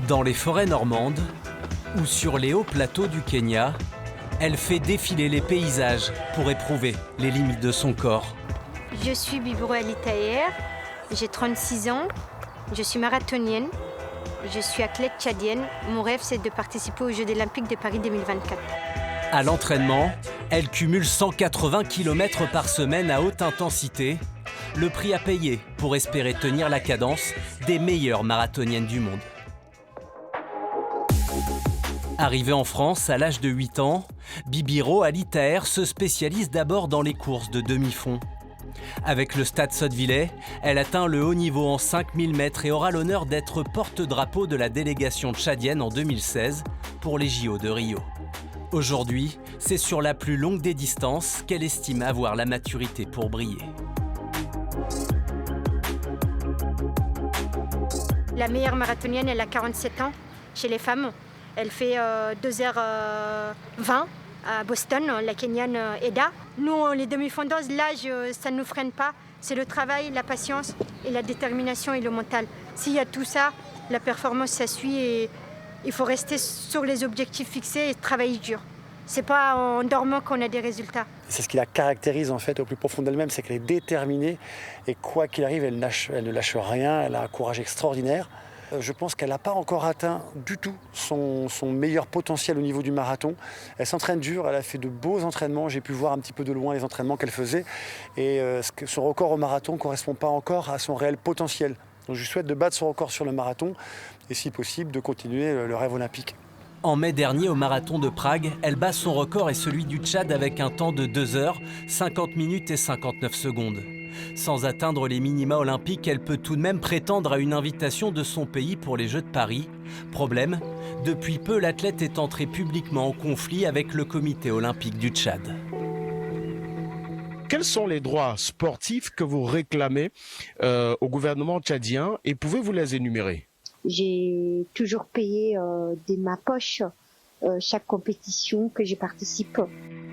Dans les forêts normandes ou sur les hauts plateaux du Kenya, elle fait défiler les paysages pour éprouver les limites de son corps. Je suis Bibro Ali Taher, j'ai 36 ans, je suis marathonienne, je suis athlète tchadienne. Mon rêve, c'est de participer aux Jeux olympiques de Paris 2024. À l'entraînement, elle cumule 180 km par semaine à haute intensité, le prix à payer pour espérer tenir la cadence des meilleures marathoniennes du monde. Arrivée en France à l'âge de 8 ans, Bibiro Ali Taher se spécialise d'abord dans les courses de demi-fond. Avec le Stade Sottevillers, elle atteint le haut niveau en 5000 mètres et aura l'honneur d'être porte-drapeau de la délégation tchadienne en 2016 pour les JO de Rio. Aujourd'hui, c'est sur la plus longue des distances qu'elle estime avoir la maturité pour briller. La meilleure marathonienne, elle a 47 ans chez les femmes. Elle fait 2h20 à Boston, la Kenyane Eda. Nous, les demi-fondeuses, l'âge, ça ne nous freine pas. C'est le travail, la patience et la détermination et le mental. S'il y a tout ça, la performance, ça suit et il faut rester sur les objectifs fixés et travailler dur. C'est pas en dormant qu'on a des résultats. C'est ce qui la caractérise en fait au plus profond d'elle-même, c'est qu'elle est déterminée et quoi qu'il arrive, elle ne lâche rien, elle a un courage extraordinaire. Je pense qu'elle n'a pas encore atteint du tout son meilleur potentiel au niveau du marathon. Elle s'entraîne dur, elle a fait de beaux entraînements. J'ai pu voir un petit peu de loin les entraînements qu'elle faisait. Et son record au marathon ne correspond pas encore à son réel potentiel. Donc je lui souhaite de battre son record sur le marathon et si possible de continuer le rêve olympique. En mai dernier, au marathon de Prague, elle bat son record et celui du Tchad avec un temps de 2 heures, 50 minutes et 59 secondes. Sans atteindre les minima olympiques, elle peut tout de même prétendre à une invitation de son pays pour les Jeux de Paris. Problème, depuis peu, l'athlète est entrée publiquement en conflit avec le comité olympique du Tchad. Quels sont les droits sportifs que vous réclamez au gouvernement tchadien et pouvez-vous les énumérer ? J'ai toujours payé de ma poche chaque compétition que j'y participe.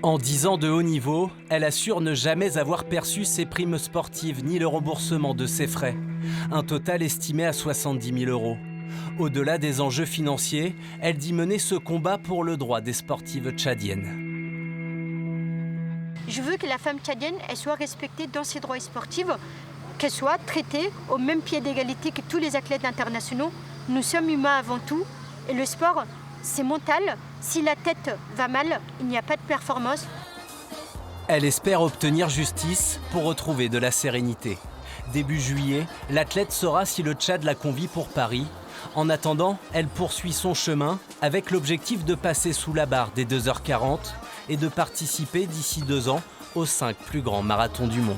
En 10 ans de haut niveau, elle assure ne jamais avoir perçu ses primes sportives ni le remboursement de ses frais. Un total estimé à 70 000 €. Au-delà des enjeux financiers, elle dit mener ce combat pour le droit des sportives tchadiennes. Je veux que la femme tchadienne elle soit respectée dans ses droits sportifs, qu'elle soit traitée au même pied d'égalité que tous les athlètes internationaux. Nous sommes humains avant tout et le sport, c'est mental. Si la tête va mal, il n'y a pas de performance. Elle espère obtenir justice pour retrouver de la sérénité. Début juillet, l'athlète saura si le Tchad la convie pour Paris. En attendant, elle poursuit son chemin avec l'objectif de passer sous la barre des 2h40 et de participer d'ici 2 ans aux 5 plus grands marathons du monde.